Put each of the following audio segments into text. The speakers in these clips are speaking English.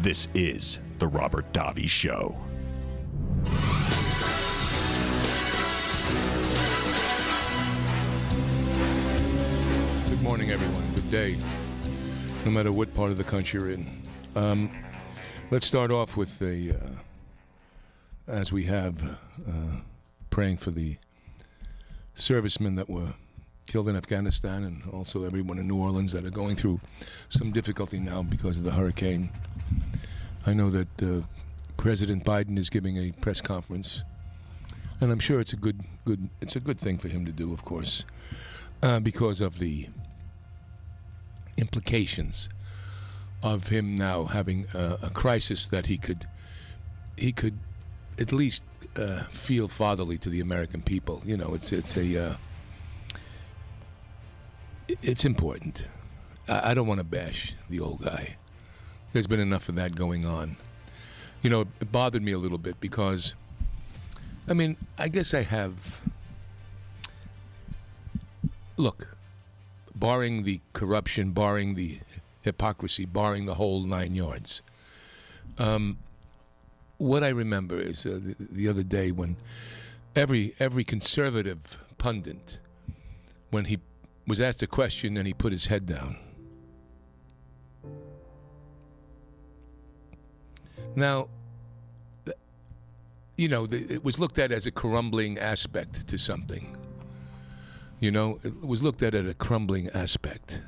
This is The Robert Davi Show. Good morning, everyone. Good day, no matter what part of the country you're in. Let's start off with as we have, praying for the servicemen that were killed in Afghanistan, and also everyone in New Orleans that are going through some difficulty now because of the hurricane. I know that President Biden is giving a press conference, and I'm sure it's a good thing for him to do, of course, because of the implications of him now having a crisis that he could at least feel fatherly to the American people. You know, it's important. I don't want to bash the old guy. There's been enough of that going on. You know, it bothered me a little bit because, I mean, I guess I have, look, barring the corruption, barring the hypocrisy, barring the whole 9 yards, what I remember is the other day when every conservative pundit, when he was asked a question and he put his head down. Now, you know, it was looked at as a crumbling aspect to something. You know, it was looked at as a crumbling aspect.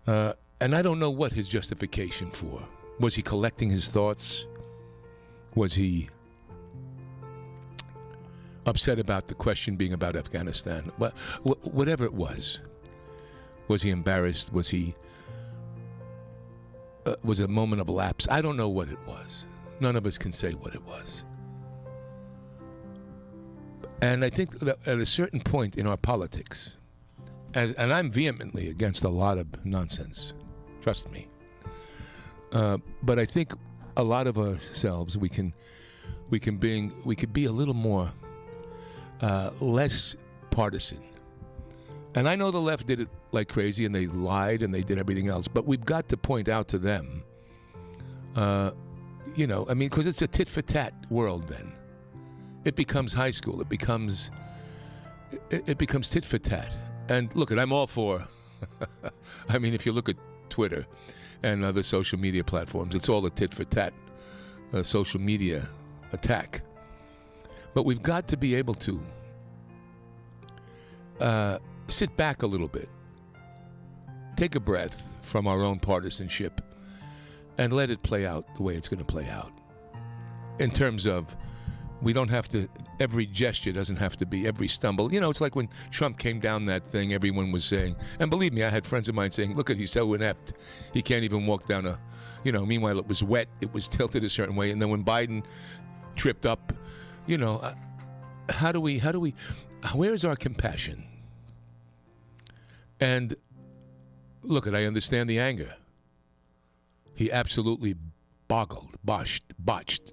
And I don't know what his justification for. Was he collecting his thoughts? Was he upset about the question being about Afghanistan? Whatever it was he embarrassed? Was he was a moment of lapse? I don't know what it was. None of us can say what it was. And I think that at a certain point in our politics, and I'm vehemently against a lot of nonsense, trust me, but I think a lot of ourselves we could be a little more less partisan. And I know the left did it like crazy, and they lied, and they did everything else. But we've got to point out to them, you know, I mean, because it's a tit-for-tat world then. It becomes high school. It becomes tit-for-tat. And look, I'm all for, I mean, if you look at Twitter and other social media platforms, it's all a tit-for-tat social media attack. But we've got to be able to sit back a little bit, take a breath from our own partisanship, and let it play out the way it's going to play out. In terms of, we don't have to, every gesture doesn't have to be, every stumble. You know, it's like when Trump came down that thing, everyone was saying, and believe me, I had friends of mine saying, look, he's so inept, he can't even walk down a, you know, meanwhile it was wet, it was tilted a certain way, and then when Biden tripped up, you know, where is our compassion? And look, I understand the anger. He absolutely botched,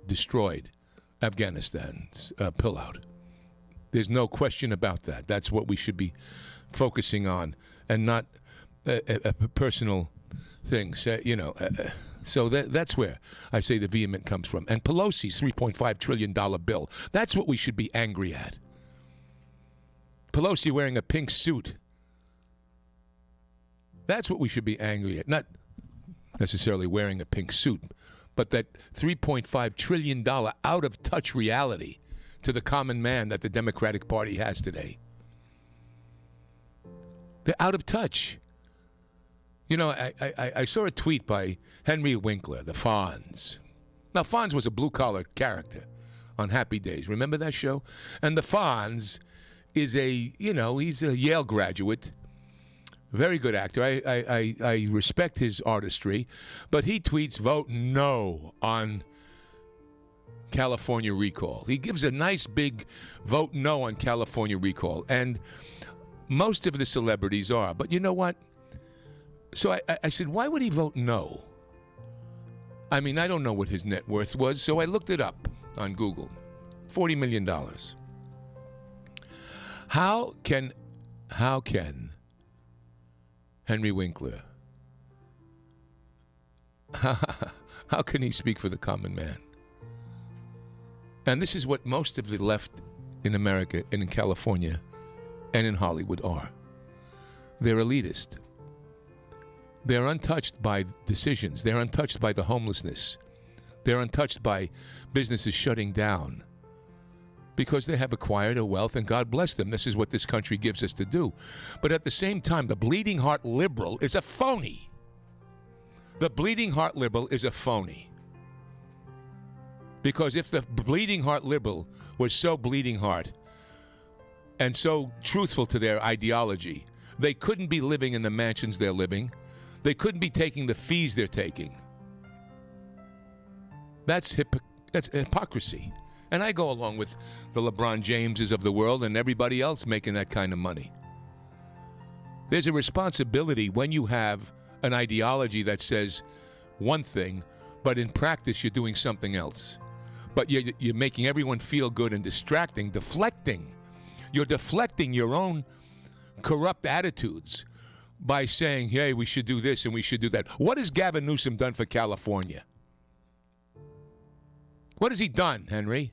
destroyed Afghanistan's pullout. There's no question about that. That's what we should be focusing on, and not a personal things. You know, so that's where I say the vehement comes from. And Pelosi's $3.5 trillion bill. That's what we should be angry at. Pelosi wearing a pink suit. That's what we should be angry at. Not necessarily wearing a pink suit, but that $3.5 trillion out-of-touch reality to the common man that the Democratic Party has today. They're out of touch. You know, I saw a tweet by Henry Winkler, the Fonz. Now, Fonz was a blue-collar character on Happy Days. Remember that show? And the Fonz is he's a Yale graduate. Very good actor. I respect his artistry, but he tweets vote no on California recall. He gives a nice big vote no on California recall, and most of the celebrities are. But you know what? So I said, why would he vote no? I mean, I don't know what his net worth was, so I looked it up on Google. $40 million. How can Henry Winkler, how How can he speak for the common man? And this is what most of the left in America and in California and in Hollywood are. They're elitist. They're untouched by decisions. They're untouched by the homelessness. They're untouched by businesses shutting down because they have acquired a wealth, and God bless them. This is what this country gives us to do. But at the same time, the bleeding heart liberal is a phony. The bleeding heart liberal is a phony. Because if the bleeding heart liberal was so bleeding heart and so truthful to their ideology, they couldn't be living in the mansions they're living. They couldn't be taking the fees they're taking. That's hypocrisy. And I go along with the LeBron Jameses of the world and everybody else making that kind of money. There's a responsibility when you have an ideology that says one thing, but in practice you're doing something else. But you're making everyone feel good and deflecting. You're deflecting your own corrupt attitudes by saying, hey, we should do this and we should do that. What has Gavin Newsom done for California? What has he done, Henry?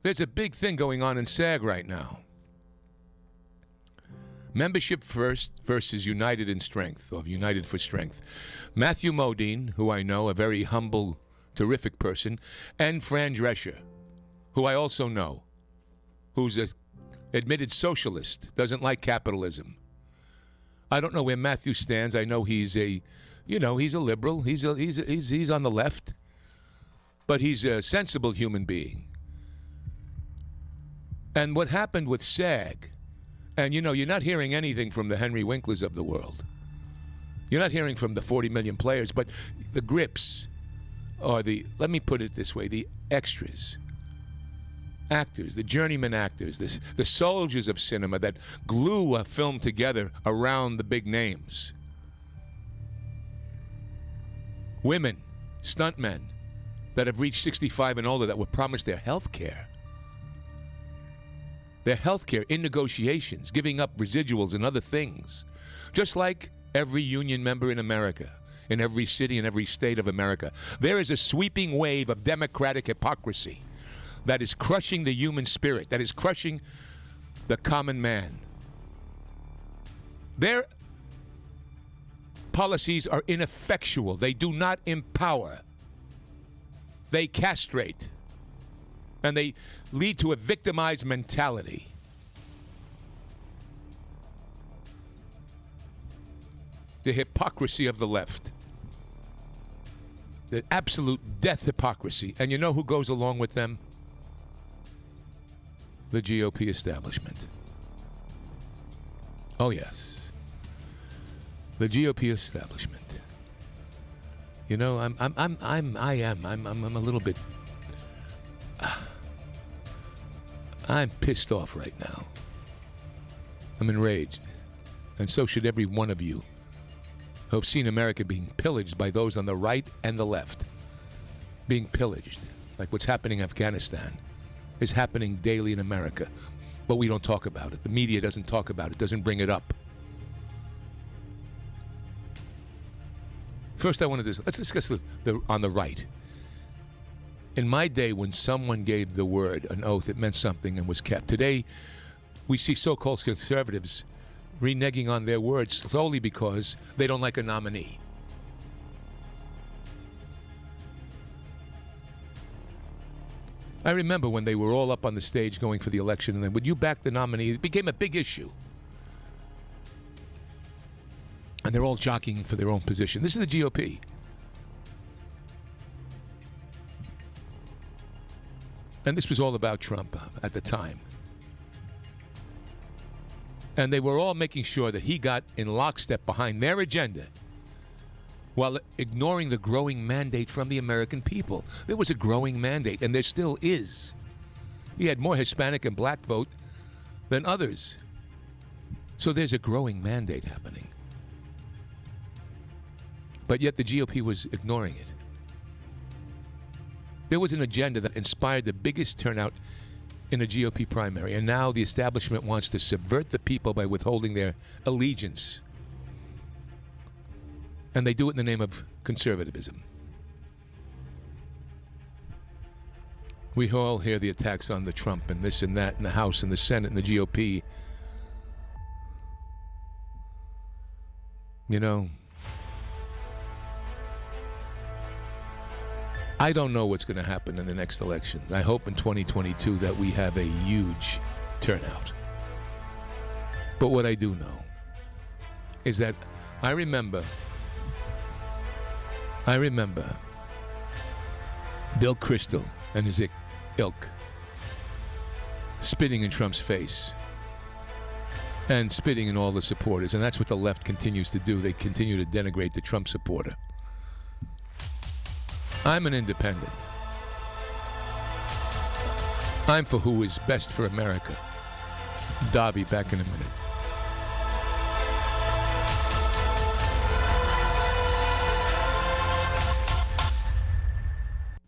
There's a big thing going on in SAG right now. Membership first versus United in Strength, or United for Strength. Matthew Modine, who I know, a very humble, terrific person, and Fran Drescher, who I also know, who's an admitted socialist, doesn't like capitalism. I don't know where Matthew stands. I know he's a liberal. He's on the left, but he's a sensible human being. And what happened with SAG, and you're not hearing anything from the Henry Winklers of the world. You're not hearing from the 40 million players, but the grips are let me put it this way, the extras, actors, the journeyman actors, the soldiers of cinema that glue a film together around the big names. Women, stuntmen that have reached 65 and older that were promised their health care. Their health care in negotiations, giving up residuals and other things. Just like every union member in America, in every city and every state of America. There is a sweeping wave of democratic hypocrisy that is crushing the human spirit, that is crushing the common man. Their policies are ineffectual. They do not empower. They castrate. And they lead to a victimized mentality. The hypocrisy of the left. The absolute death hypocrisy. And you know who goes along with them? The GOP establishment. Oh yes. The GOP establishment. I'm a little bit I'm pissed off right now. I'm enraged. And so should every one of you who have seen America being pillaged by those on the right and the left. Being pillaged. Like what's happening in Afghanistan is happening daily in America. But we don't talk about it. The media doesn't talk about it, doesn't bring it up. First I want to let's discuss on the right. In my day, when someone gave the word, an oath, it meant something and was kept. Today, we see so-called conservatives reneging on their words solely because they don't like a nominee. I remember when they were all up on the stage going for the election, and then, would you back the nominee? It became a big issue. And they're all jockeying for their own position. This is the GOP. And this was all about Trump at the time. And they were all making sure that he got in lockstep behind their agenda while ignoring the growing mandate from the American people. There was a growing mandate, and there still is. He had more Hispanic and black vote than others. So there's a growing mandate happening. But yet the GOP was ignoring it. There was an agenda that inspired the biggest turnout in a GOP primary, and now the establishment wants to subvert the people by withholding their allegiance. And they do it in the name of conservatism. We all hear the attacks on the Trump and this and that in the House and the Senate and the GOP. You know, I don't know what's going to happen in the next election. I hope in 2022 that we have a huge turnout. But what I do know is that I remember Bill Kristol and his ilk spitting in Trump's face and spitting in all the supporters. And that's what the left continues to do. They continue to denigrate the Trump supporter. I'm an independent. I'm for who is best for America. Davi, back in a minute.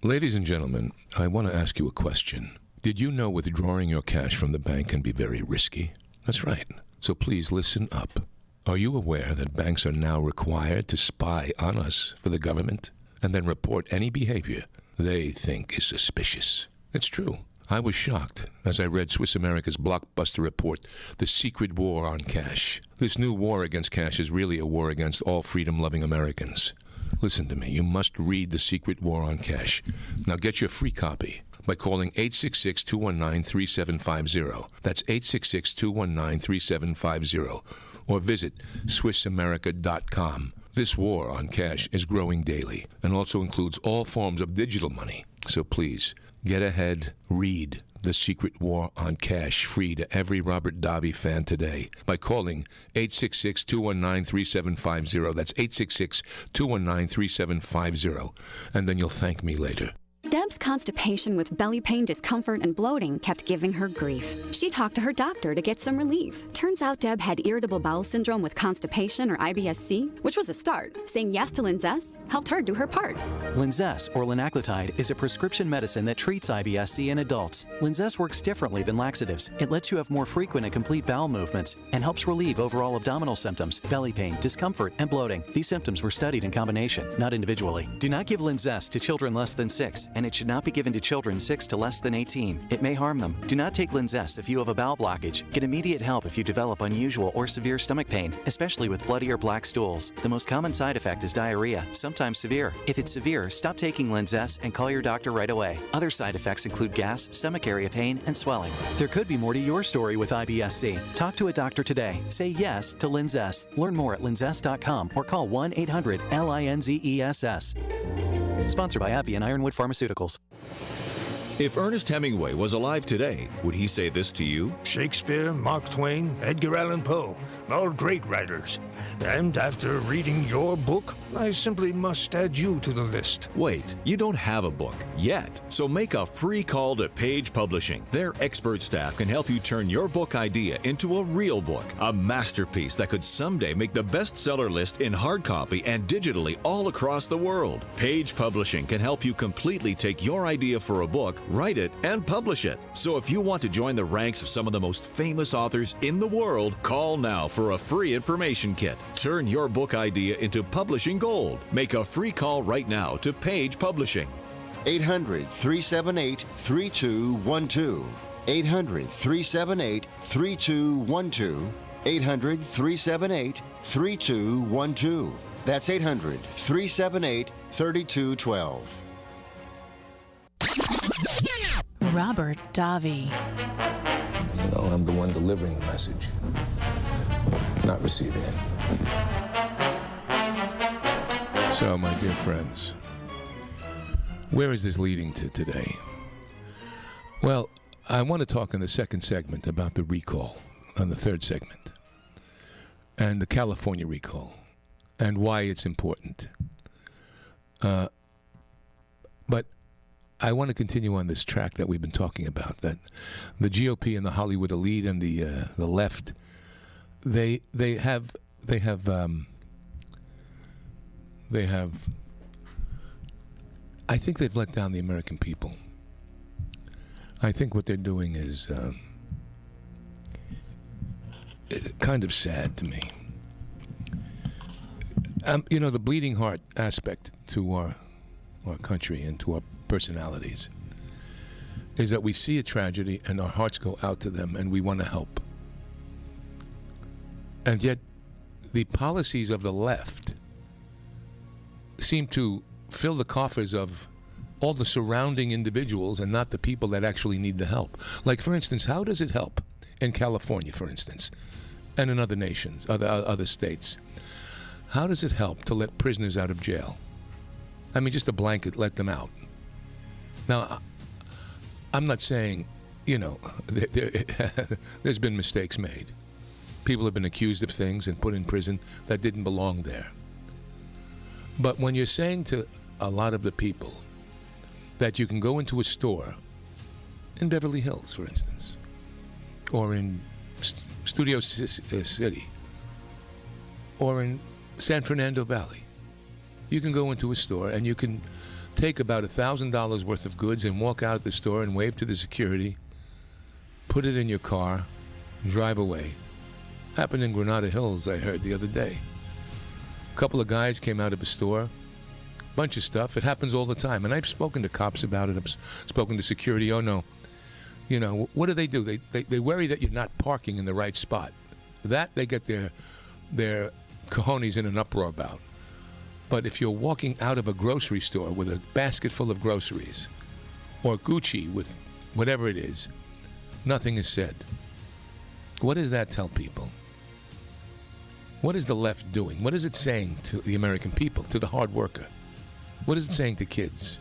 Ladies and gentlemen, I want to ask you a question. Did you know withdrawing your cash from the bank can be very risky? That's right. So please listen up. Are you aware that banks are now required to spy on us for the government and then report any behavior they think is suspicious? It's true. I was shocked as I read Swiss America's blockbuster report, The Secret War on Cash. This new war against cash is really a war against all freedom-loving Americans. Listen to me. You must read The Secret War on Cash. Now get your free copy by calling 866-219-3750. That's 866-219-3750. Or visit SwissAmerica.com. This war on cash is growing daily and also includes all forms of digital money. So please, get ahead, read The Secret War on Cash free to every Robert Davi fan today by calling 866-219-3750. That's 866-219-3750. And then you'll thank me later. Deb's constipation with belly pain, discomfort, and bloating kept giving her grief. She talked to her doctor to get some relief. Turns out Deb had irritable bowel syndrome with constipation or IBS-C, which was a start. Saying yes to Linzess helped her do her part. Linzess, or linaclotide, is a prescription medicine that treats IBS-C in adults. Linzess works differently than laxatives. It lets you have more frequent and complete bowel movements and helps relieve overall abdominal symptoms, belly pain, discomfort, and bloating. These symptoms were studied in combination, not individually. Do not give Linzess to children less than 6, and it should not be given to children 6 to less than 18. It may harm them. Do not take Linzess if you have a bowel blockage. Get immediate help if you develop unusual or severe stomach pain, especially with bloody or black stools. The most common side effect is diarrhea, sometimes severe. If it's severe, stop taking Linzess and call your doctor right away. Other side effects include gas, stomach area pain, and swelling. There could be more to your story with IBS-C. Talk to a doctor today. Say yes to Linzess. Learn more at linzess.com or call 1-800-LINZESS. Sponsored by AbbVie and Ironwood Pharmaceuticals. If Ernest Hemingway was alive today, would he say this to you? Shakespeare, Mark Twain, Edgar Allan Poe, all great writers. And after reading your book, I simply must add you to the list. Wait, you don't have a book yet. So make a free call to Page Publishing. Their expert staff can help you turn your book idea into a real book, a masterpiece that could someday make the bestseller list in hard copy and digitally all across the world. Page Publishing can help you completely take your idea for a book, write it, and publish it. So if you want to join the ranks of some of the most famous authors in the world, call now for a free information kit. Turn your book idea into publishing gold. Make a free call right now to Page Publishing. 800-378-3212. 800-378-3212. 800-378-3212. That's 800-378-3212. Robert Davi. You know, I'm the one delivering the message, not receiving it. So, my dear friends, where is this leading to today? Well, I want to talk in the second segment about the recall, on the third segment, and the California recall, and why it's important. But I want to continue on this track that we've been talking about, that the GOP and the Hollywood elite and the left, they have I think they've let down the American people. I think what they're doing is kind of sad to me. The bleeding heart aspect to our country and to our personalities is that we see a tragedy and our hearts go out to them and we want to help. And yet, the policies of the left seem to fill the coffers of all the surrounding individuals and not the people that actually need the help. Like, for instance, how does it help in California, for instance, and in other nations, other states? How does it help to let prisoners out of jail? I mean, just a blanket, let them out. Now, I'm not saying, there's been mistakes made. People have been accused of things and put in prison that didn't belong there. But when you're saying to a lot of the people that you can go into a store in Beverly Hills, for instance, or in Studio City, or in San Fernando Valley, you can go into a store and you can take about $1,000 worth of goods and walk out of the store and wave to the security, put it in your car, and drive away. Happened in Granada Hills, I heard the other day. A couple of guys came out of a store, bunch of stuff. It happens all the time. And I've spoken to cops about it. I've spoken to security. Oh, no. What do? They worry that you're not parking in the right spot. That they get their cojones in an uproar about. But if you're walking out of a grocery store with a basket full of groceries, or Gucci with whatever it is, nothing is said. What does that tell people? What is the left doing? What is it saying to the American people, to the hard worker? What is it saying to kids?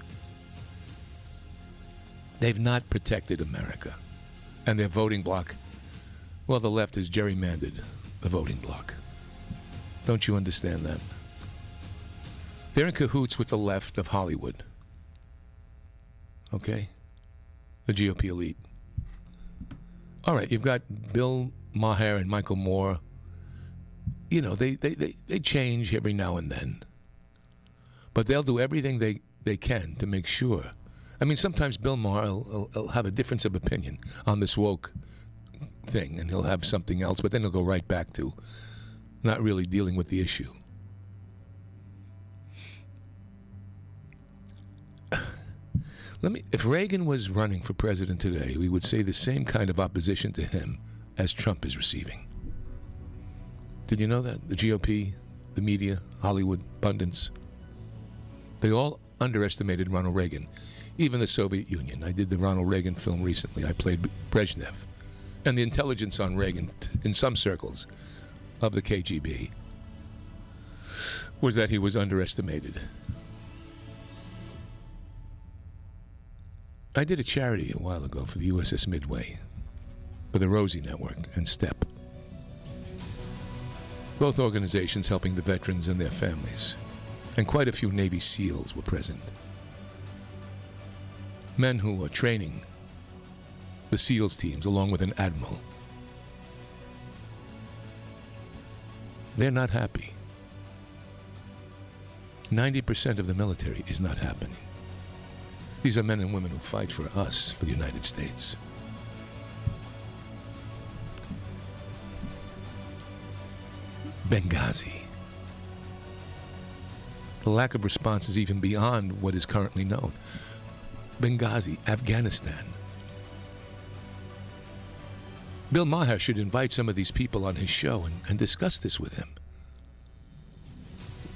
They've not protected America. And their voting bloc, well, the left has gerrymandered the voting bloc. Don't you understand that? They're in cahoots with the left of Hollywood. Okay? The GOP elite. All right, you've got Bill Maher and Michael Moore. They change every now and then. But they'll do everything they can to make sure. I mean, sometimes Bill Maher will have a difference of opinion on this woke thing, and he'll have something else, but then he'll go right back to not really dealing with the issue. If Reagan was running for president today, we would say the same kind of opposition to him as Trump is receiving. Did you know that? The GOP, the media, Hollywood, pundits, they all underestimated Ronald Reagan. Even the Soviet Union. I did the Ronald Reagan film recently. I played Brezhnev. And the intelligence on Reagan, in some circles of the KGB, was that he was underestimated. I did a charity a while ago for the USS Midway, for the Rosie Network and STEP. Both organizations helping the veterans and their families. And quite a few Navy SEALs were present. Men who are training the SEALs teams along with an admiral. They're not happy. 90% of the military is not happening. These are men and women who fight for us, for the United States. Benghazi. The lack of response is even beyond what is currently known. Benghazi, Afghanistan. Bill Maher should invite some of these people on his show and discuss this with him.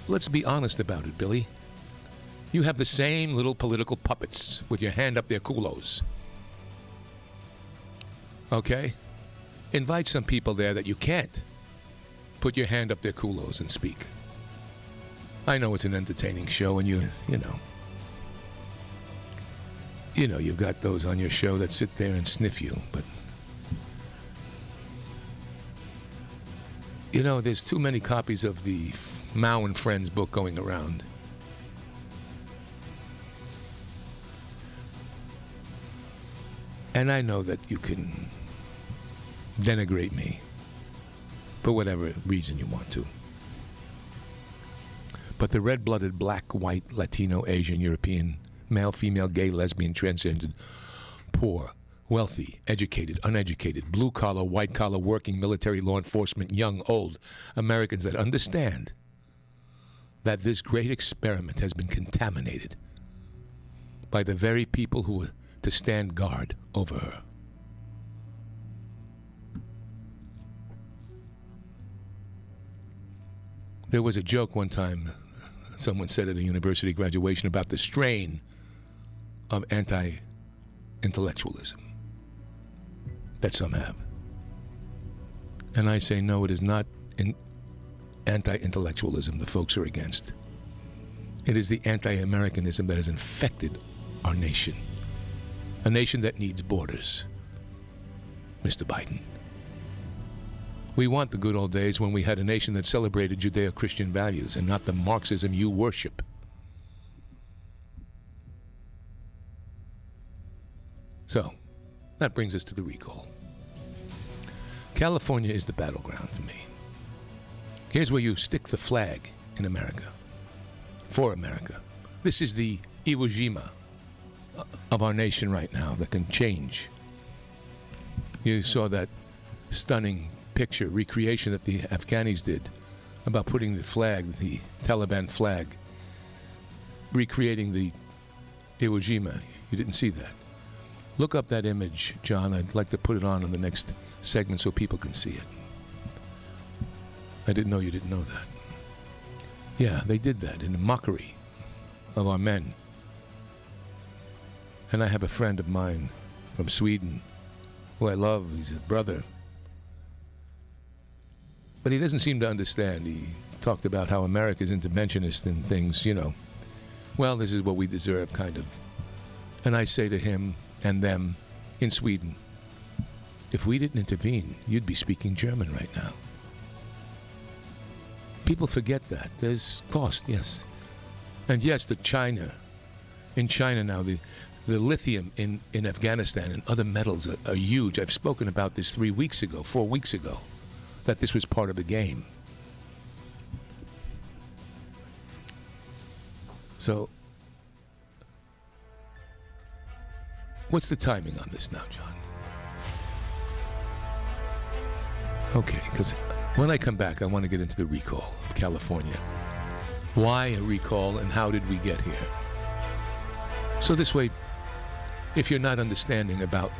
Let's be honest about it, Billy. You have the same little political puppets with your hand up their culos. Okay? Invite some people there that you can't put your hand up their culos and speak. I know it's an entertaining show, and you've got those on your show that sit there and sniff you, but there's too many copies of the Mao and Friends book going around. And I know that you can denigrate me for whatever reason you want to. But the red-blooded, black, white, Latino, Asian, European, male, female, gay, lesbian, transgendered, poor, wealthy, educated, uneducated, blue-collar, white-collar, working, military, law enforcement, young, old, Americans that understand that this great experiment has been contaminated by the very people who were to stand guard over her. There was a joke one time, someone said at a university graduation, about the strain of anti-intellectualism that some have. And I say, no, it is not anti-intellectualism the folks are against. It is the anti-Americanism that has infected our nation. A nation that needs borders, Mr. Biden. We want the good old days when we had a nation that celebrated Judeo-Christian values and not the Marxism you worship. So, that brings us to the recall. California is the battleground for me. Here's where you stick the flag in America, for America. This is the Iwo Jima of our nation right now that can change. You saw that stunning picture, recreation that the Afghanis did about putting the flag, the Taliban flag, recreating the Iwo Jima. You didn't see that. Look up that image, John. I'd like to put it on in the next segment so people can see it. I didn't know you didn't know that. Yeah, they did that in mockery of our men. And I have a friend of mine from Sweden who I love. He's a brother. But he doesn't seem to understand. He talked about how America's interventionist in things, you know. Well, this is what we deserve, kind of. And I say to him and them in Sweden, if we didn't intervene, you'd be speaking German right now. People forget that. There's cost, yes. And yes, in China now, the lithium in Afghanistan and other metals are huge. I've spoken about this 4 weeks ago, that this was part of the game. So, what's the timing on this now, John? Okay, because when I come back, I want to get into the recall of California. Why a recall and how did we get here? So this way, if you're not understanding about,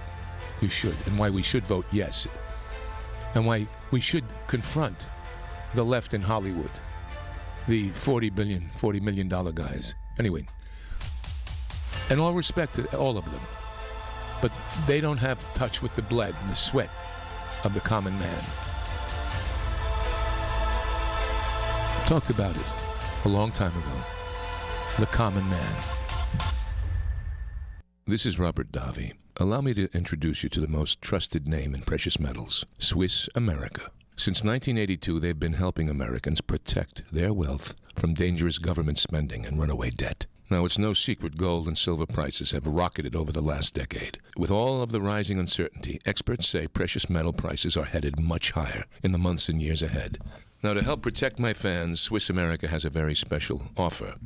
you should, and why we should vote yes, and why we should confront the left in Hollywood, the $40 million guys. Anyway, and all respect to all of them, but they don't have touch with the blood and the sweat of the common man. Talked about it a long time ago. The common man. This is Robert Davi. Allow me to introduce you to the most trusted name in precious metals, Swiss America. Since 1982, they've been helping Americans protect their wealth from dangerous government spending and runaway debt. Now, it's no secret gold and silver prices have rocketed over the last decade. With all of the rising uncertainty, experts say precious metal prices are headed much higher in the months and years ahead. Now, to help protect my fans, Swiss America has a very special offer.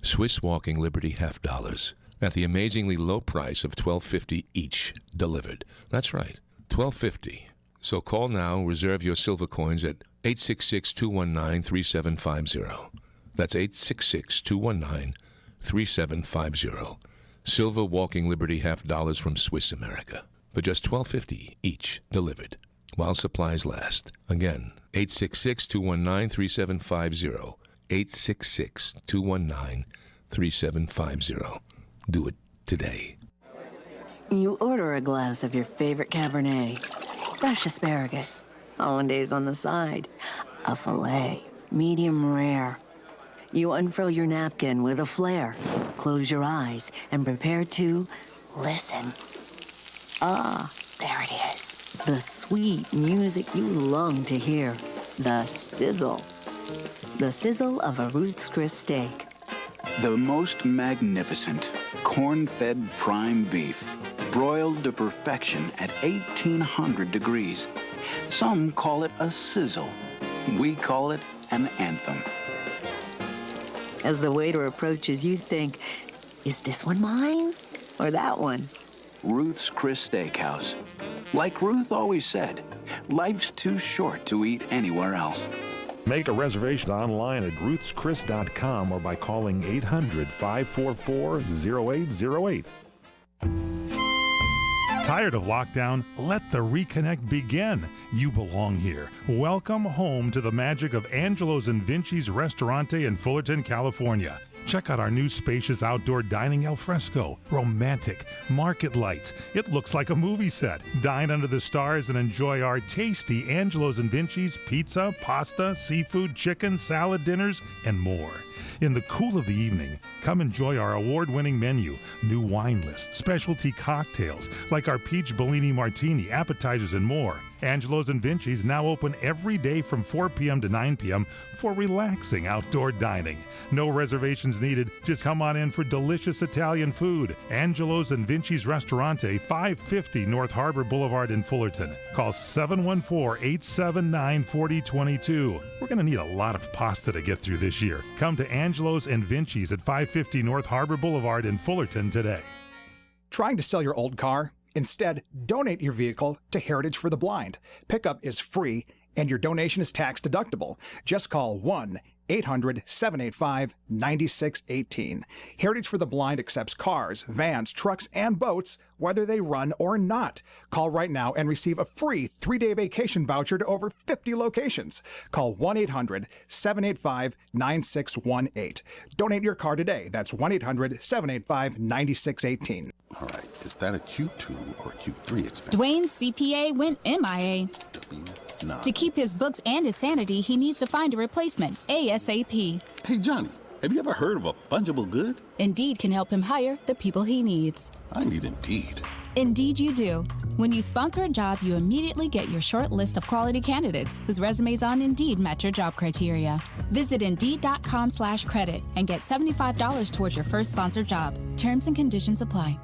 Swiss Walking Liberty half-dollars at the amazingly low price of $12.50 each delivered. That's right, $12.50. So call now, reserve your silver coins at 866-219-3750. That's 866-219-3750. Silver Walking Liberty half-dollars from Swiss America for just $12.50 each delivered, while supplies last. Again, 866-219-3750. 866-219-3750. Do it today. You order a glass of your favorite Cabernet, fresh asparagus, hollandaise on the side, a filet, medium rare. You unfurl your napkin with a flair, close your eyes, and prepare to listen. Ah, there it is. The sweet music you long to hear. The sizzle. The sizzle of a Ruth's Chris steak. The most magnificent corn-fed prime beef, broiled to perfection at 1,800 degrees. Some call it a sizzle. We call it an anthem. As the waiter approaches, you think, is this one mine or that one? Ruth's Chris Steakhouse. Like Ruth always said, life's too short to eat anywhere else. Make a reservation online at ruthschris.com or by calling 800-544-0808. Tired of lockdown? Let the reconnect begin. You belong here. Welcome home to the magic of Angelo's and Vinci's Restaurante in Fullerton, California. Check out our new spacious outdoor dining al fresco. Romantic. Market lights. It looks like a movie set. Dine under the stars and enjoy our tasty Angelo's and Vinci's pizza, pasta, seafood, chicken, salad dinners, and more. In the cool of the evening, come enjoy our award-winning menu, new wine list, specialty cocktails like our Peach Bellini Martini, appetizers, and more. Angelo's and Vinci's now open every day from 4 p.m. to 9 p.m. for relaxing outdoor dining. No reservations needed. Just come on in for delicious Italian food. Angelo's and Vinci's Restaurante, 550 North Harbor Boulevard in Fullerton. Call 714-879-4022. We're going to need a lot of pasta to get through this year. Come to Angelo's and Vinci's at 550 North Harbor Boulevard in Fullerton today. Trying to sell your old car? Instead, donate your vehicle to Heritage for the Blind. Pickup is free, and your donation is tax deductible. Just call 1-800-785-9618. Heritage for the Blind accepts cars, vans, trucks, and boats, whether they run or not. Call right now and receive a free 3-day vacation voucher to over 50 locations. Call 1-800-785-9618. Donate your car today. That's 1-800-785-9618. All right, is that a Q2 or a Q3 expense? Dwayne's CPA went MIA. Nah. To keep his books and his sanity, he needs to find a replacement ASAP. Hey, Johnny, have you ever heard of a fungible good? Indeed can help him hire the people he needs. I need Indeed. Indeed you do. When you sponsor a job, you immediately get your short list of quality candidates whose resumes on Indeed match your job criteria. Visit Indeed.com/credit and get $75 towards your first sponsored job. Terms and conditions apply.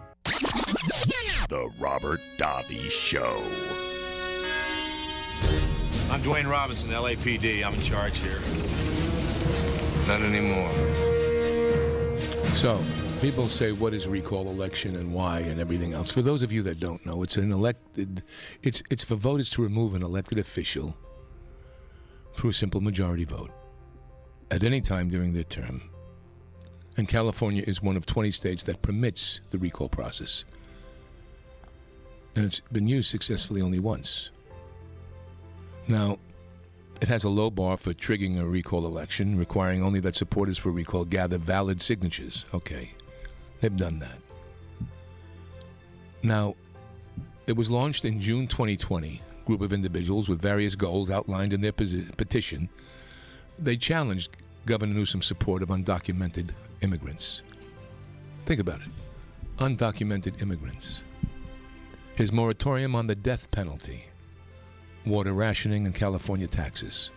The Robert Davi Show. I'm Dwayne Robinson, LAPD. I'm in charge here. Not anymore. So, people say, what is recall election and why and everything else. For those of you that don't know, it's for voters to remove an elected official through a simple majority vote at any time during their term. And California is one of 20 states that permits the recall process. And it's been used successfully only once. Now, it has a low bar for triggering a recall election, requiring only that supporters for recall gather valid signatures. Okay, they've done that. Now, it was launched in June 2020. A group of individuals with various goals outlined in their petition. They challenged Governor Newsom's support of undocumented immigrants. Think about it. Undocumented immigrants. His moratorium on the death penalty. Water rationing and California taxes.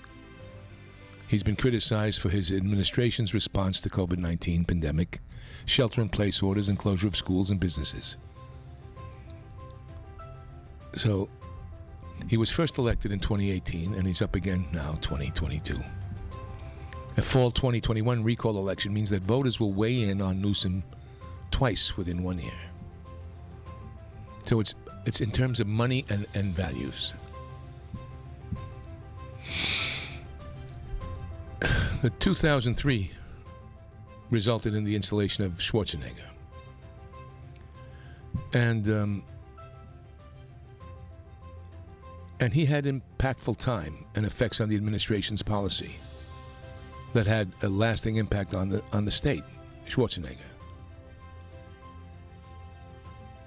He's been criticized for his administration's response to COVID-19 pandemic, shelter-in-place orders, and closure of schools and businesses. So, he was first elected in 2018, and he's up again now, 2022. A fall 2021 recall election means that voters will weigh in on Newsom twice within 1 year. So it's in terms of money and values. The 2003 resulted in the installation of Schwarzenegger. And he had impactful time and effects on the administration's policy that had a lasting impact on the state, Schwarzenegger.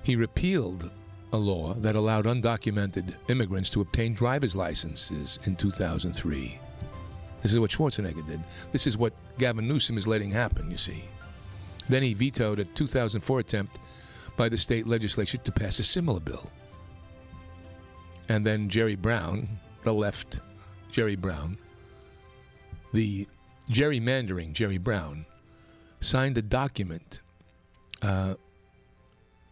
He repealed a law that allowed undocumented immigrants to obtain driver's licenses in 2003. This is what Schwarzenegger did. This is what Gavin Newsom is letting happen, you see. Then he vetoed a 2004 attempt by the state legislature to pass a similar bill. And then Jerry Brown, the left Jerry Brown, the gerrymandering Jerry Brown, signed a document, an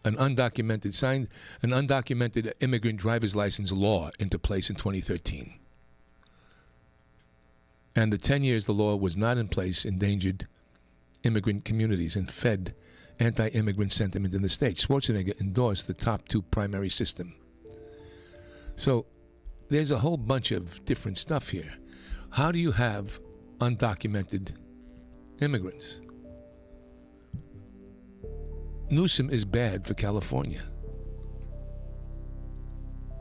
undocumented immigrant driver's license law into place in 2013. And the 10 years the law was not in place endangered immigrant communities and fed anti-immigrant sentiment in the state. Schwarzenegger endorsed the top two primary system. So there's a whole bunch of different stuff here. How do you have undocumented immigrants? Newsom is bad for California.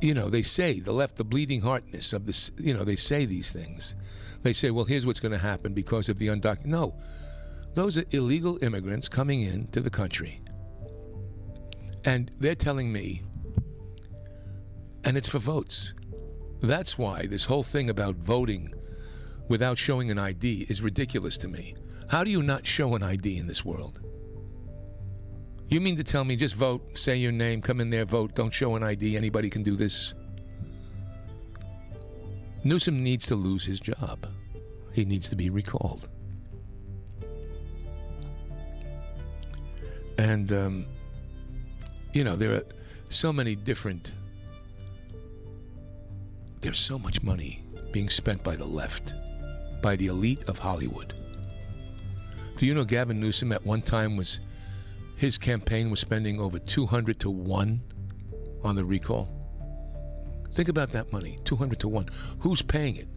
You know, they say, the left, the bleeding heartness of this, you know, they say these things. They say, well, here's what's going to happen because of the undocumented. No, those are illegal immigrants coming into the country. And they're telling me, and it's for votes. That's why this whole thing about voting without showing an ID is ridiculous to me. How do you not show an ID in this world? You mean to tell me just vote, say your name, come in there, vote, don't show an ID, anybody can do this? Newsom needs to lose his job. He needs to be recalled. And, you know, there are so many different... There's so much money being spent by the left, by the elite of Hollywood. Do you know Gavin Newsom at one time was... His campaign was spending over 200 to 1 on the recall. Think about that money, 200 to 1. Who's paying it?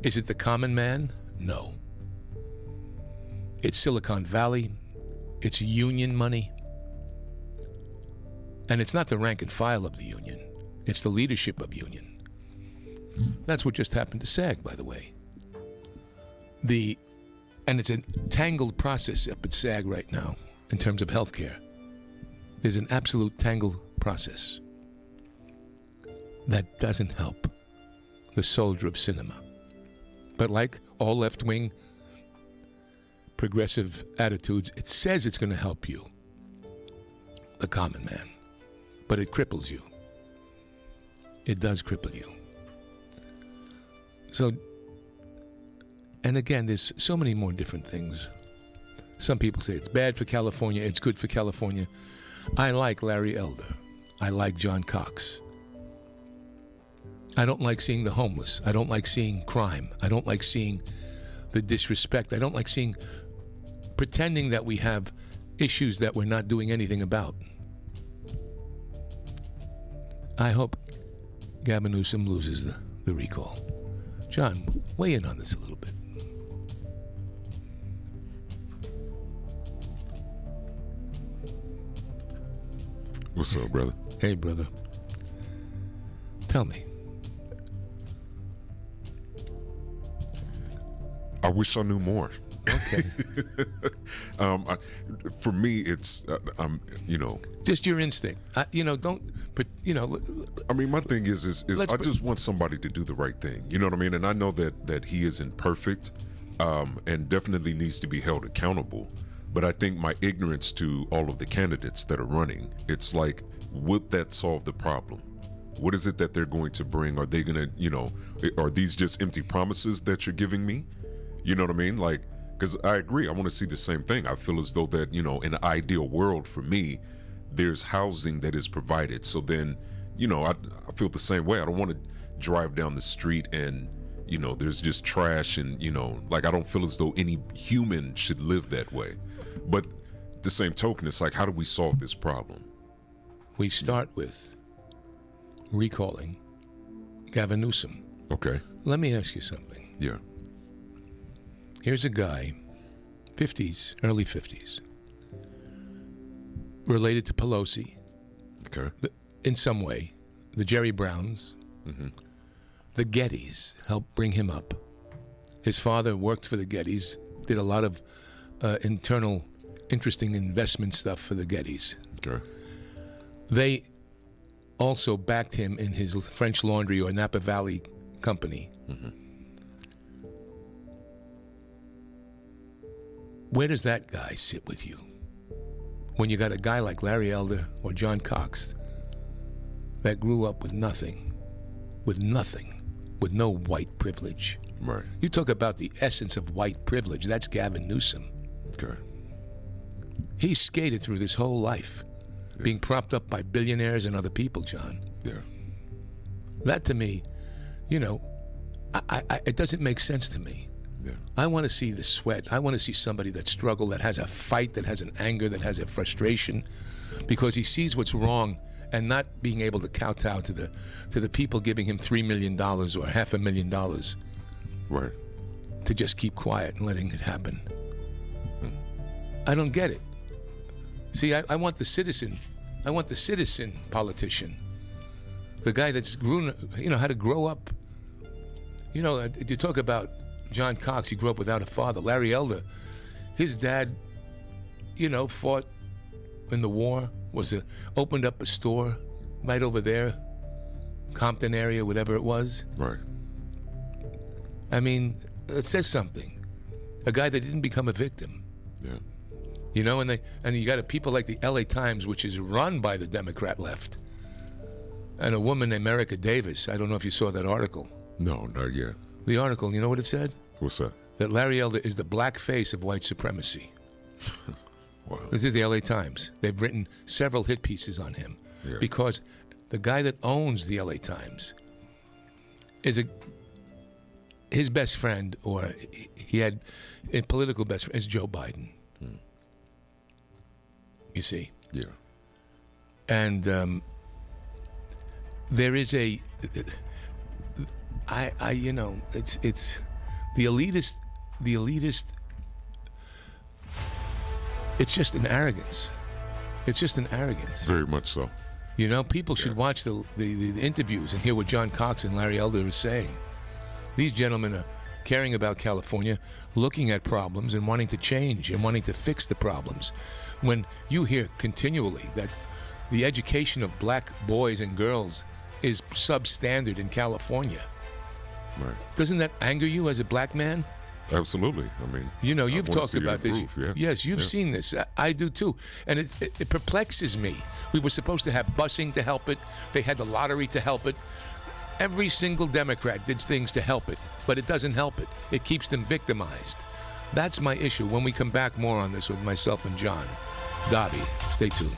Is it the common man? No. It's Silicon Valley. It's union money. And it's not the rank and file of the union. It's the leadership of union. That's what just happened to SAG, by the way. And it's a tangled process up at SAG right now. In terms of health care, there's an absolute tangled process that doesn't help the soldier of cinema. But like all left-wing progressive attitudes, it says it's going to help you, the common man, but it cripples you. It does cripple you. So, and again, there's so many more different things. Some people say it's bad for California, it's good for California. I like Larry Elder. I like John Cox. I don't like seeing the homeless. I don't like seeing crime. I don't like seeing the disrespect. I don't like seeing pretending that we have issues that we're not doing anything about. I hope Gavin Newsom loses the recall. John, weigh in on this a little bit. What's up, brother? Hey, brother. Tell me. I wish I knew more. Okay. For me, it's, you know. Just your instinct. Don't, you know. I mean, my thing is I just want somebody to do the right thing. You know what I mean? And I know that he isn't perfect and definitely needs to be held accountable. But I think my ignorance to all of the candidates that are running, it's like, would that solve the problem? What is it that they're going to bring? Are they going to, you know, are these just empty promises that you're giving me? You know what I mean? Like, because I agree, I want to see the same thing. I feel as though that, you know, in an ideal world for me, there's housing that is provided. So then, you know, I feel the same way. I don't want to drive down the street and, you know, there's just trash and, you know, like I don't feel as though any human should live that way. But the same token, it's like, how do we solve this problem? We start with recalling Gavin Newsom. Okay. Let me ask you something. Yeah. Here's a guy, 50s, early 50s, related to Pelosi. Okay. In some way. The Jerry Browns. Mm-hmm. The Gettys helped bring him up. His father worked for the Gettys, did a lot of internal, interesting investment stuff for the Gettys. Okay. They also backed him in his French Laundry or Napa Valley company. Mm-hmm. Where does that guy sit with you? When you got a guy like Larry Elder or John Cox that grew up with nothing, with no white privilege. Right. You talk about the essence of white privilege, that's Gavin Newsom. Okay. He skated through this whole life, being propped up by billionaires and other people, John. Yeah. That to me, you know, it doesn't make sense to me. Yeah. I want to see the sweat. I want to see somebody that struggled, that has a fight, that has an anger, that has a frustration, because he sees what's wrong and not being able to kowtow to the people giving him $3 million or $500,000. Right. To just keep quiet and letting it happen. I don't get it. See, I want the citizen. I want the citizen politician. The guy that's had to grow up. You talk about John Cox, he grew up without a father. Larry Elder, his dad, fought in the war, opened up a store right over there, Compton area, whatever it was. Right. I mean, it says something. A guy that didn't become a victim. Yeah. And you got people like the LA Times, which is run by the Democrat left. And a woman named Erica Davis. I don't know if you saw that article. No, not yet. The article, you know what it said? What's that? That Larry Elder is the black face of white supremacy. Wow. This is the LA Times. They've written several hit pieces on him. Yeah. Because the guy that owns the LA Times is his best friend, or he had a political best friend, is Joe Biden. You see? Yeah. And there is it's the elitist, it's just an arrogance. It's just an arrogance. Very much so. People should watch the interviews and hear what John Cox and Larry Elder are saying. These gentlemen are caring about California, looking at problems and wanting to change and wanting to fix the problems. When you hear continually that the education of black boys and girls is substandard in California, right? Doesn't that anger you as a black man? Absolutely. I mean, you've talked about this. Yeah. Yes, you've seen this. I do too. And it perplexes me. We were supposed to have busing to help it. They had the lottery to help it. Every single Democrat did things to help it, but it doesn't help it. It keeps them victimized. That's my issue. When we come back, more on this with myself and John Davi. Stay tuned.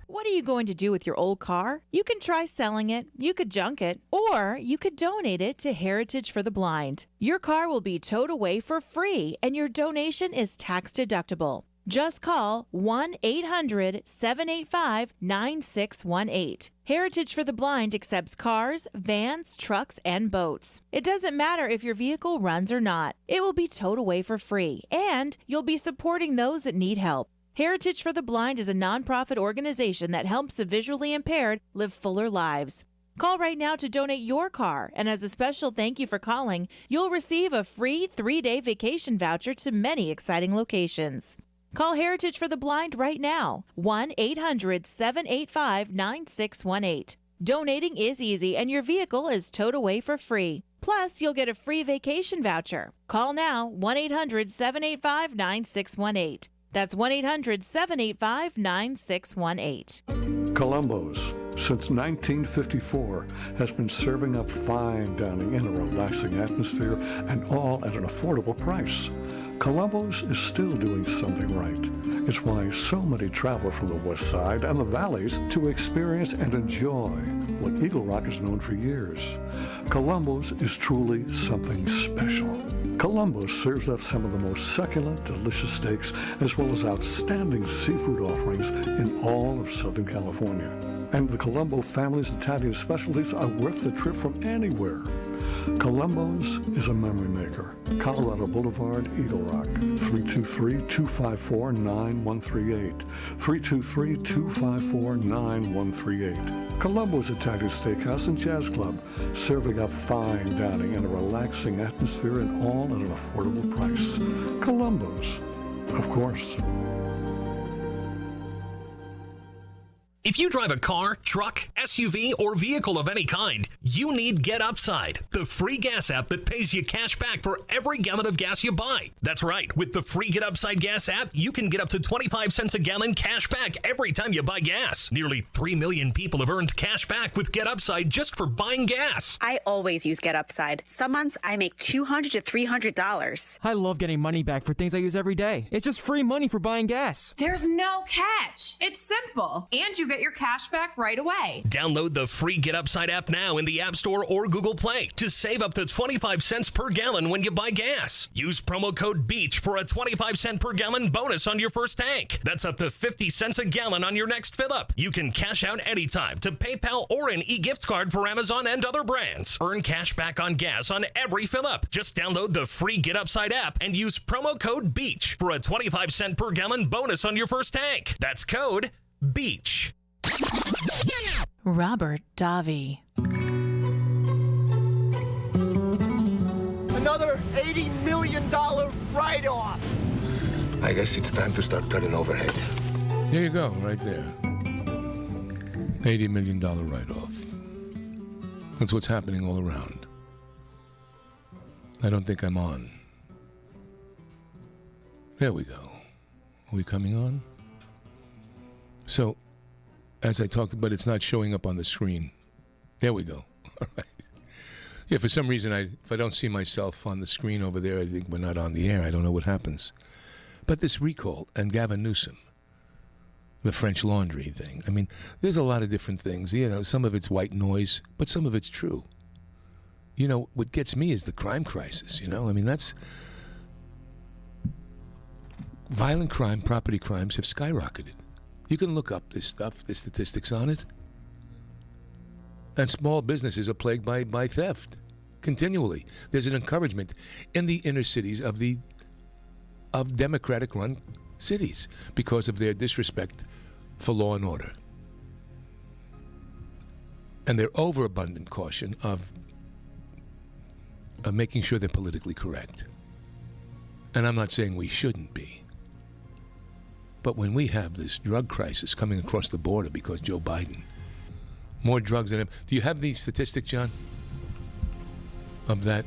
What are you going to do with your old car? You can try selling it, you could junk it, or you could donate it to Heritage for the Blind. Your car will be towed away for free, and your donation is tax deductible. Just call 1-800-785-9618. Heritage for the Blind accepts cars, vans, trucks, and boats. It doesn't matter if your vehicle runs or not. It will be towed away for free, and you'll be supporting those that need help. Heritage for the Blind is a nonprofit organization that helps the visually impaired live fuller lives. Call right now to donate your car, and as a special thank you for calling, you'll receive a free 3-day vacation voucher to many exciting locations. Call Heritage for the Blind right now, 1-800-785-9618. Donating is easy, and your vehicle is towed away for free. Plus, you'll get a free vacation voucher. Call now, 1-800-785-9618. That's 1-800-785-9618. Columbo's, since 1954, has been serving up fine dining in a relaxing atmosphere and all at an affordable price. Columbo's is still doing something right. It's why so many travel from the West Side and the Valleys to experience and enjoy what Eagle Rock is known for years. Columbo's is truly something special. Columbo's serves up some of the most succulent, delicious steaks, as well as outstanding seafood offerings in all of Southern California. And the Columbo family's Italian specialties are worth the trip from anywhere. Columbo's is a memory maker. Colorado Boulevard, Eagle Rock, 323-254-9138. 323-254-9138. Columbo's Italian Steakhouse and Jazz Club, serving up fine dining in a relaxing atmosphere and all at an affordable price. Columbo's, of course. If you drive a car, truck, SUV, or vehicle of any kind, you need Get Upside, the free gas app that pays you cash back for every gallon of gas you buy. That's right. With the free Get Upside gas app, you can get up to 25 cents a gallon cash back every time you buy gas. Nearly 3 million people have earned cash back with Get Upside just for buying gas. I always use Get Upside. Some months I make $200 to $300. I love getting money back for things I use every day. It's just free money for buying gas. There's no catch. It's simple. And you get get your cash back right away. Download the free Get Upside app now in the App Store or Google Play to save up to 25 cents per gallon when you buy gas. Use promo code BEACH for a 25-cent per gallon bonus on your first tank. That's up to 50 cents a gallon on your next fill-up. You can cash out anytime to PayPal or an e-gift card for Amazon and other brands. Earn cash back on gas on every fill-up. Just download the free Get Upside app and use promo code BEACH for a 25-cent per gallon bonus on your first tank. That's code BEACH. Robert Davi. Another $80 million write-off. I guess it's time to start cutting overhead. There you go, right there. $80 million write-off. That's what's happening all around. I don't think I'm on. There we go. Are we coming on? So, as I talked about, it's not showing up on the screen. There we go. All right. Yeah, for some reason, if I don't see myself on the screen over there, I think we're not on the air. I don't know what happens. But this recall and Gavin Newsom, the French Laundry thing. I mean, there's a lot of different things. You know, some of it's white noise, but some of it's true. You know, what gets me is the crime crisis, you know? I mean, that's... Violent crime, property crimes have skyrocketed. You can look up this stuff, the statistics on it. And small businesses are plagued by theft continually. There's an encouragement in the inner cities of Democratic-run cities because of their disrespect for law and order. And their overabundant caution of making sure they're politically correct. And I'm not saying we shouldn't be. But when we have this drug crisis coming across the border because Joe Biden, more drugs than ever. Do you have the statistic, John, of that,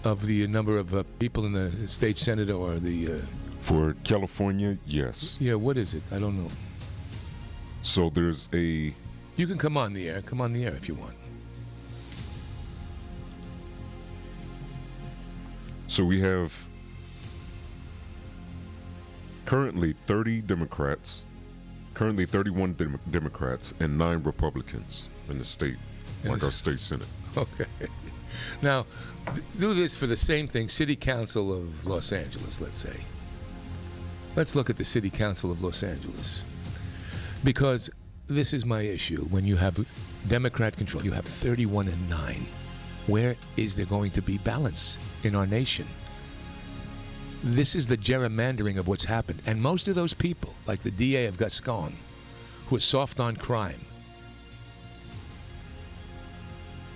of the number of people in the state senate or the... For California, yes. Yeah, what is it? I don't know. So there's a... You can come on the air. Come on the air if you want. So we have currently 30 Democrats, currently 31 Democrats and 9 Republicans in the state, like our state senate. Okay. Now, do this for the same thing, City Council of Los Angeles, let's say. Let's look at the City Council of Los Angeles. Because this is my issue. When you have Democrat control, you have 31 and 9. Where is there going to be balance in our nation? This is the gerrymandering of what's happened. And most of those people, like the DA of Gascon, who is soft on crime,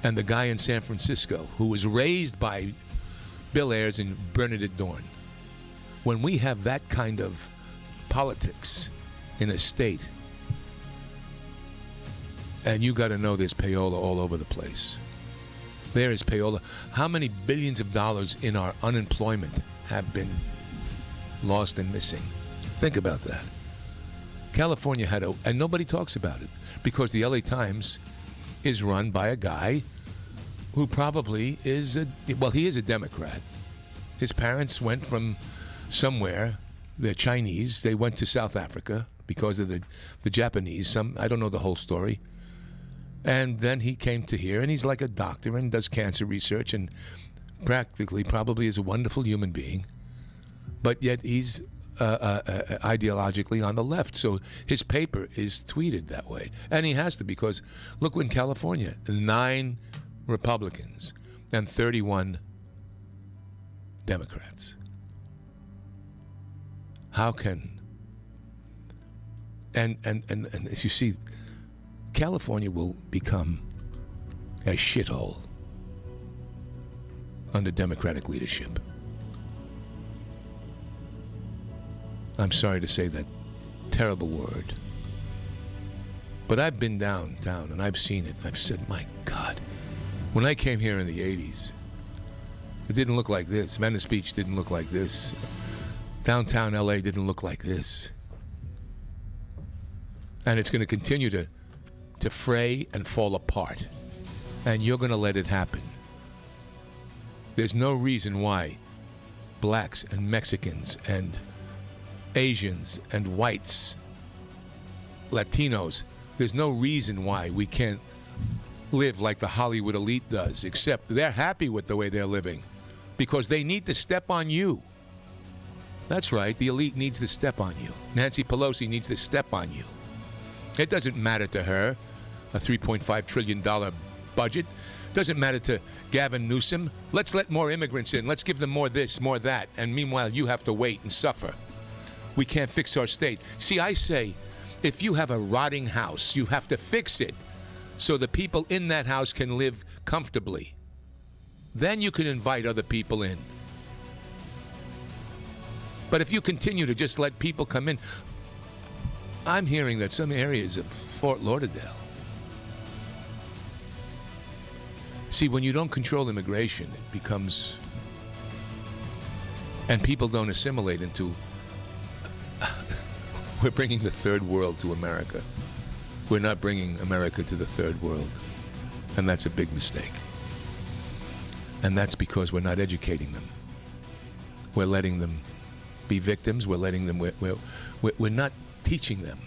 and the guy in San Francisco who was raised by Bill Ayers and Bernadette Dorn, when we have that kind of politics in a state, and you got to know there's payola all over the place. There is payola. How many billions of dollars in our unemployment have been lost and missing? Think about that. California had and nobody talks about it because the LA Times is run by a guy who probably is he is a Democrat. His parents went from somewhere, they're Chinese, they went to South Africa because of the Japanese, I don't know the whole story. And then he came to here, and he's like a doctor and does cancer research and practically probably is a wonderful human being. But yet he's ideologically on the left. So his paper is tweeted that way. And he has to because, look, in California, 9 Republicans and 31 Democrats. How can... And as you see... California will become a shithole under Democratic leadership. I'm sorry to say that terrible word. But I've been downtown and I've seen it. I've said, my God, when I came here in the 80s, it didn't look like this. Venice Beach didn't look like this. Downtown LA didn't look like this. And it's going to continue to fray and fall apart. And you're going to let it happen. There's no reason why blacks and Mexicans and Asians and whites, Latinos, There's no reason why we can't live like the Hollywood elite does, except they're happy with the way they're living because they need to step on you. That's right. The elite needs to step on you. Nancy Pelosi needs to step on you. It doesn't matter to her, a $3.5 trillion budget. Doesn't matter to Gavin Newsom. Let's let more immigrants in. Let's give them more this, more that. And meanwhile, you have to wait and suffer. We can't fix our state. See, I say, if you have a rotting house, you have to fix it so the people in that house can live comfortably. Then you can invite other people in. But if you continue to just let people come in, I'm hearing that some areas of Fort Lauderdale. See, when you don't control immigration, it becomes, and people don't assimilate into, we're bringing the third world to America. We're not bringing America to the third world. And that's a big mistake. And that's because we're not educating them. We're letting them be victims. We're letting them, we're not teaching them.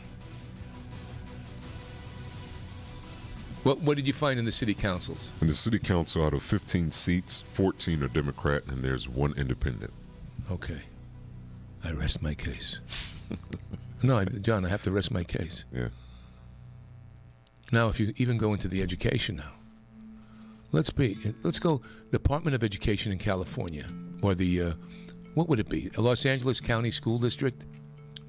What did you find in the city councils? In the city council, out of 15 seats, 14 are Democrat, and there's one independent. Okay. I rest my case. No, John, I have to rest my case. Yeah. Now, if you even go into the education now, let's go Department of Education in California, or the, what would it be, a Los Angeles County School District?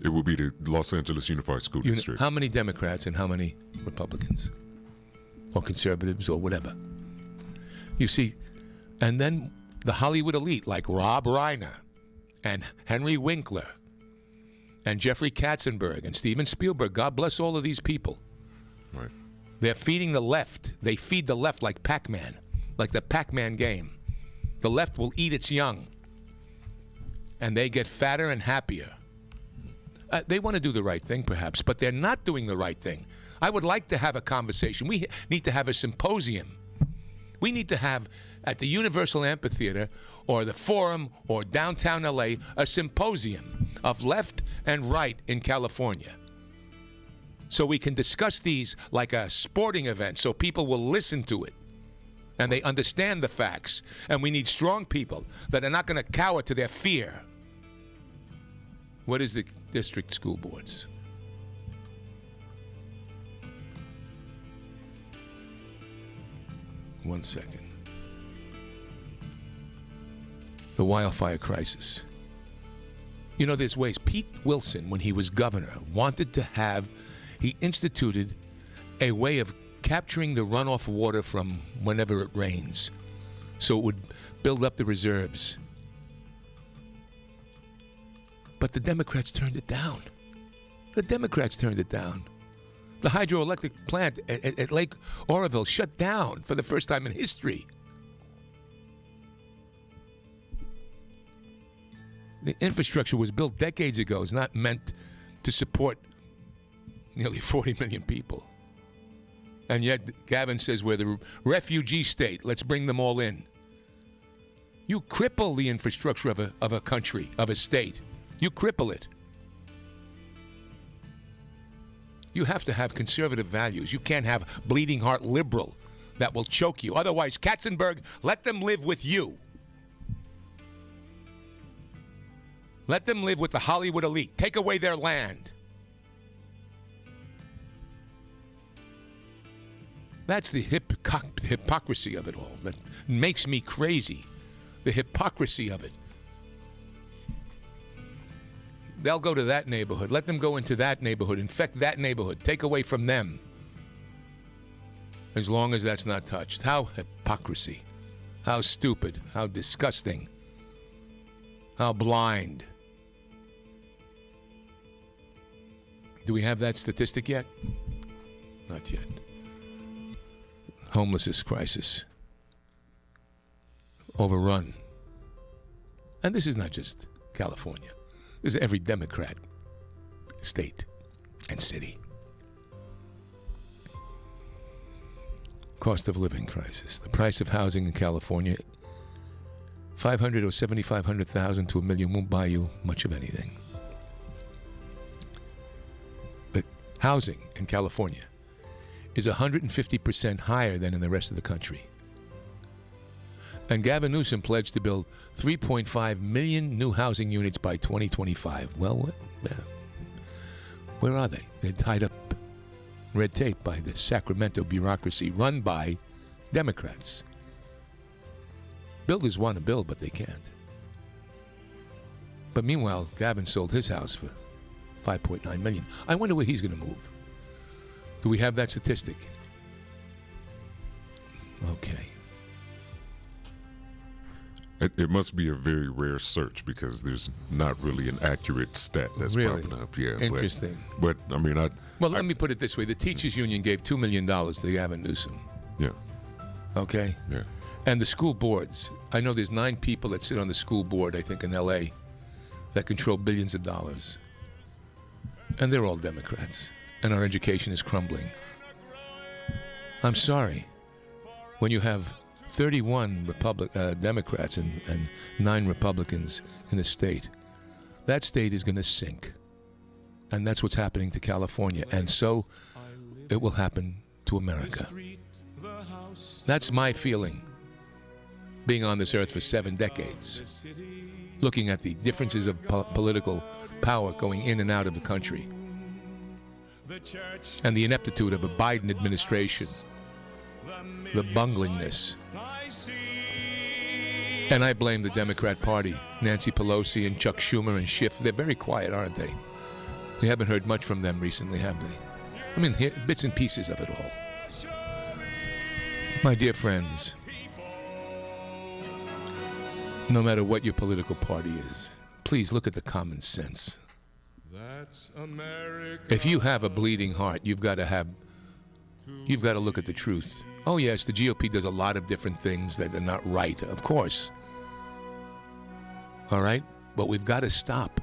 It would be the Los Angeles Unified School District. How many Democrats and how many Republicans? Or conservatives or whatever. You see, and then the Hollywood elite like Rob Reiner and Henry Winkler and Jeffrey Katzenberg and Steven Spielberg, God bless all of these people. Right. They're feeding the left. They feed the left like Pac-Man, like the Pac-Man game. The left will eat its young. And they get fatter and happier. They want to do the right thing, perhaps, but they're not doing the right thing. I would like to have a conversation. We need to have a symposium. We need to have, at the Universal Amphitheater or the Forum or downtown LA, a symposium of left and right in California. So we can discuss these like a sporting event so people will listen to it and they understand the facts. And we need strong people that are not going to cower to their fear. What is the district school boards? One second. The wildfire crisis. You know, there's ways. Pete Wilson, when he was governor, he instituted a way of capturing the runoff water from whenever it rains, so it would build up the reserves. But the Democrats turned it down. The hydroelectric plant at Lake Oroville shut down for the first time in history. The infrastructure was built decades ago. It's not meant to support nearly 40 million people. And yet Gavin says we're the refugee state. Let's bring them all in. You cripple the infrastructure of a country, of a state. You cripple it. You have to have conservative values. You can't have bleeding heart liberal that will choke you. Otherwise, Katzenberg, let them live with you. Let them live with the Hollywood elite. Take away their land. That's the hypocrisy of it all that makes me crazy. The hypocrisy of it. They'll go to that neighborhood. Let them go into that neighborhood. Infect that neighborhood. Take away from them. As long as that's not touched. How hypocrisy. How stupid. How disgusting. How blind. Do we have that statistic yet? Not yet. Homelessness crisis. Overrun. And this is not just California. This is every Democrat state and city. Cost of living crisis. The price of housing in California, $500,000 or $7,500,000 to $1 million won't buy you much of anything. But housing in California is 150% higher than in the rest of the country. And Gavin Newsom pledged to build 3.5 million new housing units by 2025. Well, where are they? They're tied up red tape by the Sacramento bureaucracy run by Democrats. Builders want to build, but they can't. But meanwhile, Gavin sold his house for $5.9 million. I wonder where he's going to move. Do we have that statistic? Okay. It must be a very rare search because there's not really an accurate stat that's popping up. Yeah, interesting. But I mean, let me put it this way: the teachers' union gave $2 million to Gavin Newsom. Yeah. Okay. Yeah. And the school boards. I know there's 9 people that sit on the school board. I think in L.A. that control billions of dollars, and they're all Democrats. And our education is crumbling. I'm sorry. When you have 31 Democrats and 9 Republicans in the state, that state is going to sink. And that's what's happening to California. And so it will happen to America. That's my feeling, being on this earth for 7 decades, looking at the differences of political power going in and out of the country, and the ineptitude of a Biden administration, the bunglingness. And I blame the Democrat Party, Nancy Pelosi and Chuck Schumer and Schiff. They're very quiet, aren't they? We haven't heard much from them recently, have they? I mean, bits and pieces of it all. My dear friends, no matter what your political party is, please look at the common sense. If you have a bleeding heart, you've got to look at the truth. Oh yes, the GOP does a lot of different things that are not right, of course. All right? But we've got to stop.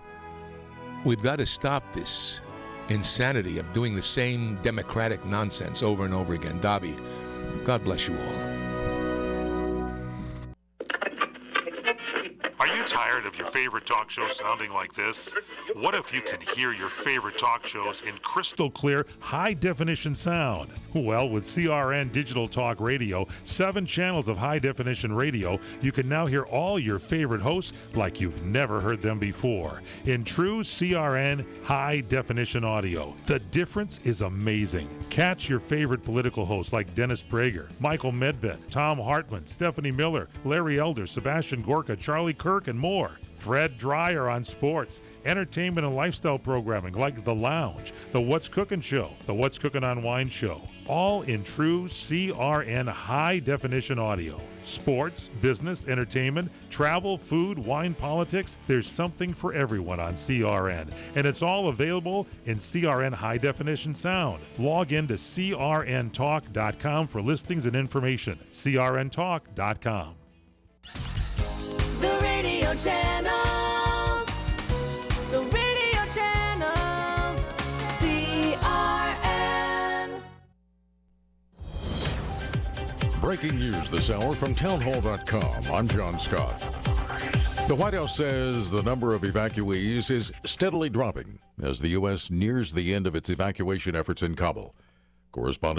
We've got to stop this insanity of doing the same democratic nonsense over and over again. Davi, God bless you all. Are you tired of your favorite talk show sounding like this? What if you can hear your favorite talk shows in crystal clear, high-definition sound? Well, with CRN Digital Talk Radio, 7 channels of high-definition radio, you can now hear all your favorite hosts like you've never heard them before. In true CRN high-definition audio, the difference is amazing. Catch your favorite political hosts like Dennis Prager, Michael Medved, Tom Hartman, Stephanie Miller, Larry Elder, Sebastian Gorka, Charlie Kirk, and more. Fred Dreyer on sports, entertainment and lifestyle programming like The Lounge, The What's Cookin' Show, The What's Cookin' on Wine Show, all in true CRN high-definition audio. Sports, business, entertainment, travel, food, wine, politics, there's something for everyone on CRN, and it's all available in CRN high-definition sound. Log in to crntalk.com for listings and information. crntalk.com. The radio channels. The radio channels. CRN. Breaking news this hour from townhall.com. I'm John Scott. The White House says the number of evacuees is steadily dropping as the U.S. nears the end of its evacuation efforts in Kabul. Correspondent